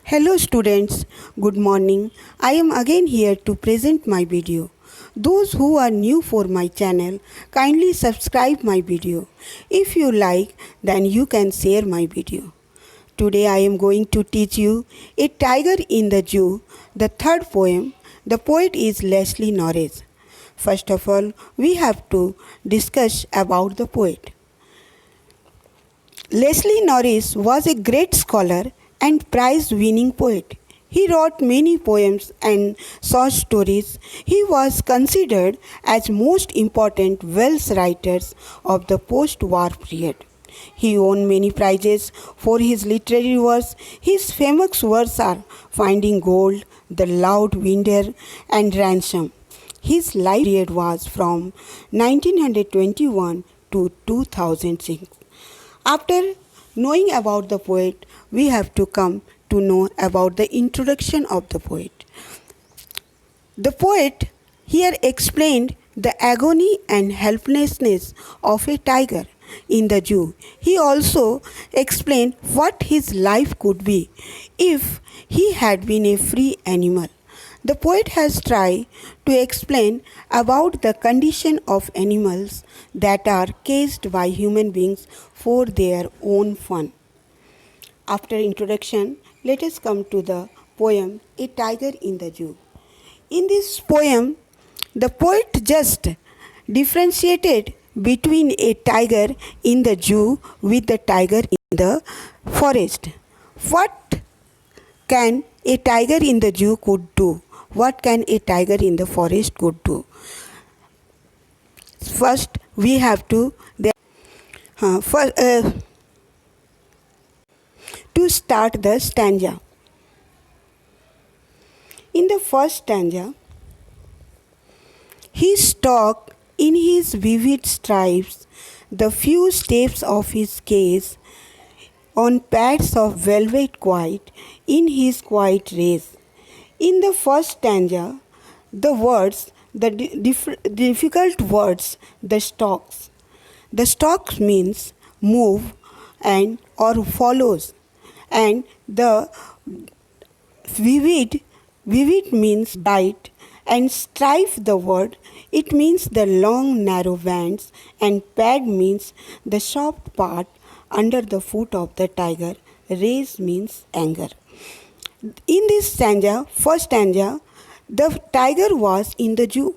Hello students, good morning. I am again here to present my video. Those who are new for my channel, kindly subscribe my video. If you like, then you can share my video. Today I am going to teach you A Tiger in the Zoo, the third poem. The poet is Leslie Norris. First of all, we have to discuss about the poet. Leslie Norris was a great scholar and prize-winning poet. He wrote many poems and short stories. He was considered as most important Welsh writers of the post-war period. He won many prizes for his literary works. His famous works are Finding Gold, The Loud Winder, and Ransom. His life period was from 1921 to 2006. After knowing about the poet, we have to come to know about the introduction of the poet. The poet here explained the agony and helplessness of a tiger in the zoo. He also explained what his life could be if he had been a free animal. The poet has tried to explain about the condition of animals that are caged by human beings for their own fun. After introduction, let us come to the poem A Tiger in the Zoo. In this poem, the poet just differentiated between a tiger in the zoo with the tiger in the forest. What can a tiger in the zoo could do? What can a tiger in the forest could do? First, we have to start the stanza. In the first stanza, he stalked in his vivid stripes the few steps of his cage on pads of velvet quiet in his quiet race. In the first stanza, the words, the difficult words, the stalks. The stalks means move and or follows, and the vivid means bright, and stripe the word, it means the long narrow bands, and pad means the soft part under the foot of the tiger. Race means anger. In this stanza, first stanza, the tiger was in the zoo.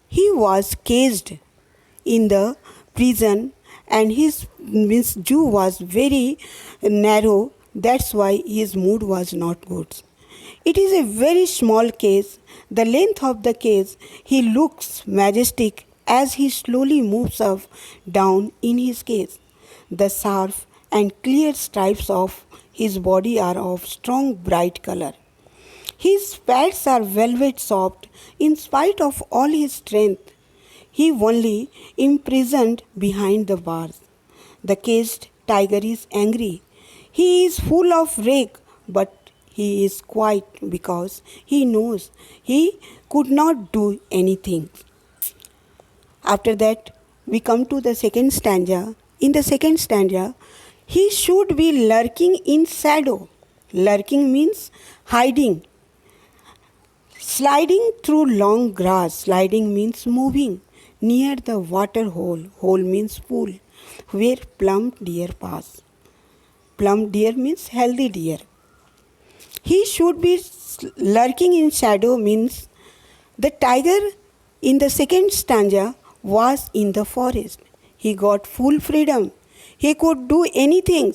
He was caged in the prison, and his zoo was very narrow. That's why his mood was not good. It is a very small cage. The length of the cage, he looks majestic as he slowly moves up down in his cage. The sharp and clear stripes of his body are of strong bright color. His pads are velvet soft in spite of all his strength. He only imprisoned behind the bars. The caged tiger is angry. He is full of rage, but he is quiet because he knows he could not do anything. After that, we come to the second stanza. In the second stanza, he should be lurking in shadow. Lurking means hiding. Sliding through long grass. Sliding means moving. Near the water hole. Hole means pool, where plump deer pass. Plump deer means healthy deer. He should be lurking in shadow means the tiger in the second stanza was in the forest. He got full freedom. He could do anything.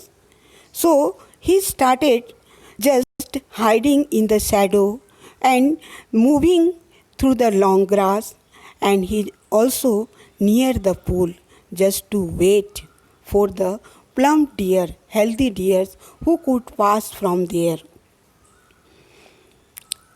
So he started just hiding in the shadow and moving through the long grass, and he also near the pool just to wait for the plump deer, healthy deers who could pass from there.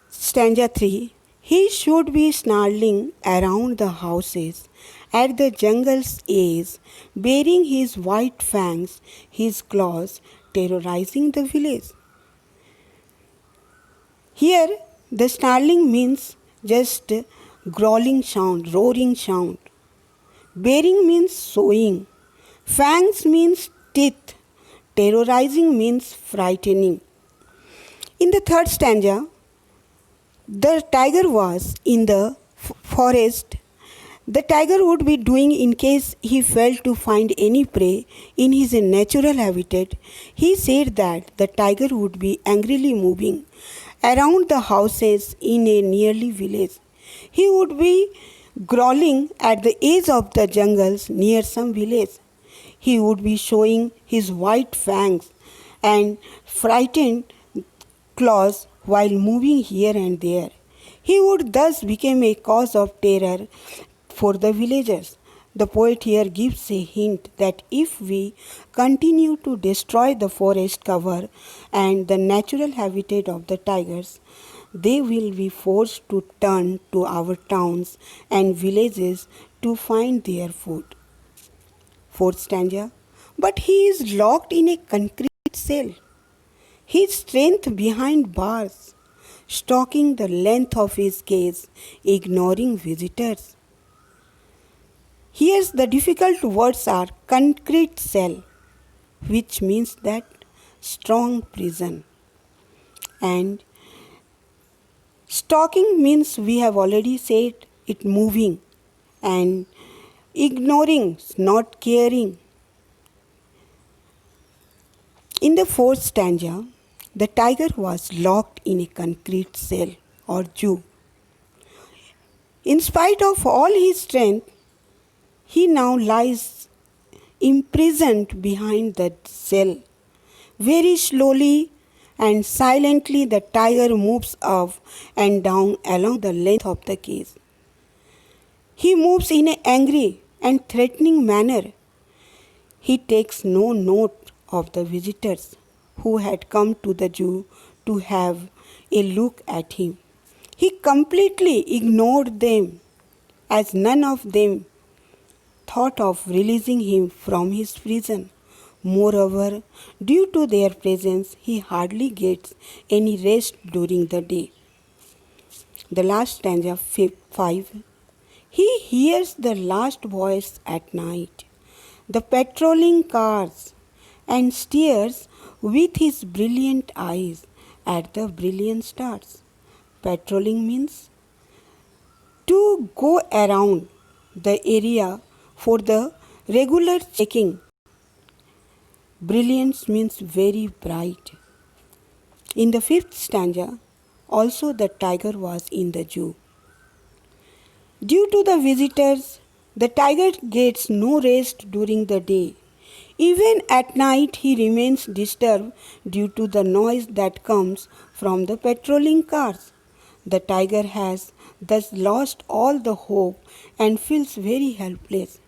Stanza 3. He should be snarling around the houses at the jungle's edge, baring his white fangs, his claws, terrorizing the village. Here, the snarling means just growling sound, roaring sound. Bearing means sowing. Fangs means teeth. Terrorizing means frightening. In the third stanza, the tiger was in the forest. The tiger would be doing in case he failed to find any prey in his natural habitat. He said that the tiger would be angrily moving around the houses in a nearly village. He would be growling at the edge of the jungles near some village. He would be showing his white fangs and frightened claws while moving here and there. He would thus become a cause of terror for the villagers. The poet here gives a hint that if we continue to destroy the forest cover and the natural habitat of the tigers, they will be forced to turn to our towns and villages to find their food. Fourth stanza. But he is locked in a concrete cell, his strength behind bars, stalking the length of his cage, ignoring visitors. Here's the difficult words are concrete cell, which means that strong prison. And stalking means we have already said it moving, and ignoring, not caring. In the fourth stanza, the tiger was locked in a concrete cell or zoo. In spite of all his strength, he now lies imprisoned behind that cell. Very slowly and silently, the tiger moves up and down along the length of the cage. He moves in an angry and threatening manner. He takes no note of the visitors who had come to the zoo to have a look at him. He completely ignored them, as none of them thought of releasing him from his prison. Moreover, due to their presence, he hardly gets any rest during the day. The last stanza 5. He hears the last voice at night, the patrolling cars, and stares with his brilliant eyes at the brilliant stars. Patrolling means to go around the area for the regular checking. Brilliance means very bright. In the fifth stanza, also the tiger was in the zoo. Due to the visitors, the tiger gets no rest during the day. Even at night, he remains disturbed due to the noise that comes from the patrolling cars. The tiger has thus lost all the hope and feels very helpless.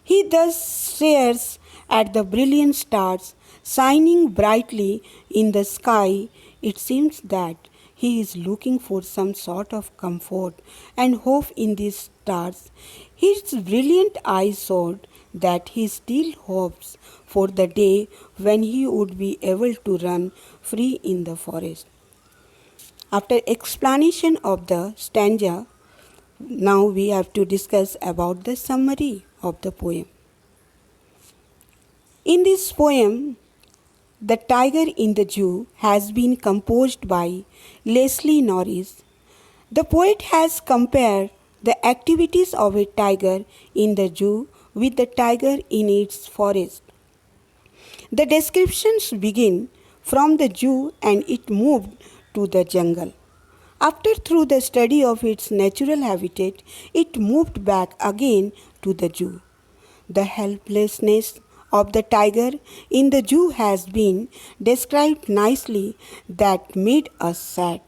He thus stares at the brilliant stars shining brightly in the sky. It seems that he is looking for some sort of comfort and hope in these stars. His brilliant eyes showed that he still hopes for the day when he would be able to run free in the forest. After explanation of the stanza, now we have to discuss about the summary of the poem. In this poem, The Tiger in the Zoo has been composed by Leslie Norris. The poet has compared the activities of a tiger in the zoo with the tiger in its forest. The descriptions begin from the zoo and it moved to the jungle. After through the study of its natural habitat, it moved back again to the zoo. The helplessness of the tiger in the zoo has been described nicely that made us sad.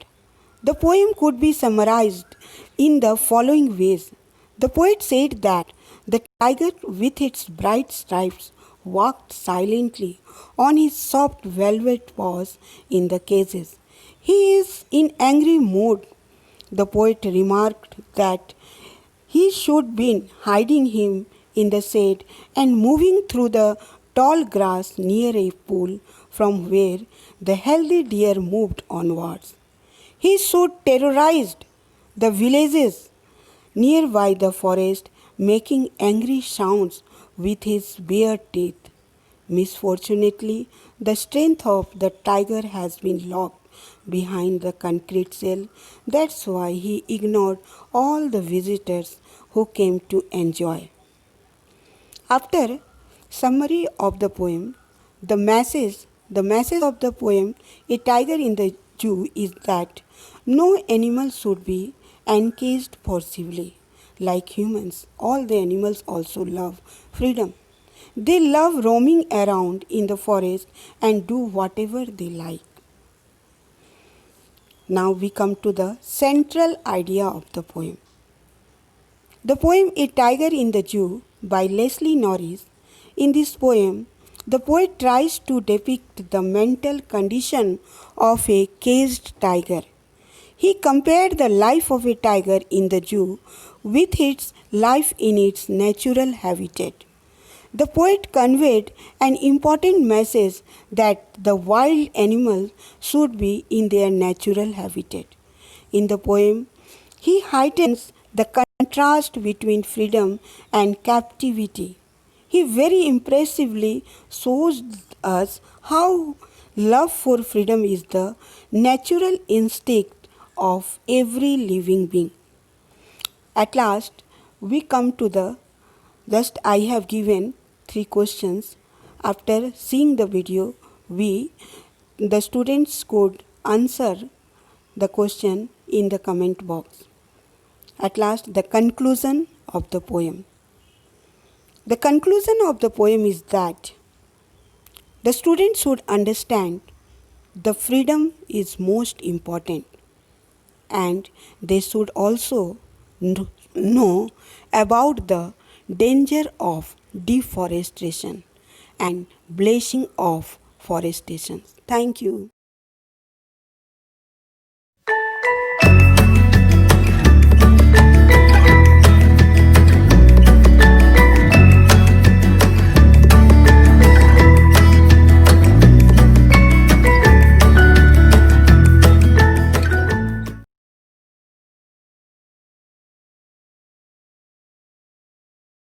The poem could be summarized in the following ways. The poet said that the tiger with its bright stripes walked silently on his soft velvet paws in the cages. He is in angry mood. The poet remarked that he should be hiding him in the shade and moving through the tall grass near a pool from where the healthy deer moved onwards. He should terrorize the villages nearby the forest, making angry sounds with his bare teeth. Misfortunately, the strength of the tiger has been locked behind the concrete cell. That's why he ignored all the visitors who came to enjoy. After summary of the poem, the message of the poem A Tiger in the Zoo is that no animal should be encaged forcibly. Like humans, all the animals also love freedom. They love roaming around in the forest and do whatever they like. Now we come to the central idea of the poem. The poem A Tiger in the Zoo by Leslie Norris. In this poem, the poet tries to depict the mental condition of a caged tiger. He compared the life of a tiger in the zoo with its life in its natural habitat. The poet conveyed an important message that the wild animals should be in their natural habitat. In the poem, he heightens the contrast between freedom and captivity. He very impressively shows us how love for freedom is the natural instinct of every living being. At last, we come to I have given 3 questions. After seeing the video, the students could answer the question in the comment box. At last, the conclusion of the poem. The conclusion of the poem is that the students should understand the freedom is most important, and they should also know about the danger of deforestation and blazing of forestation. Thank you.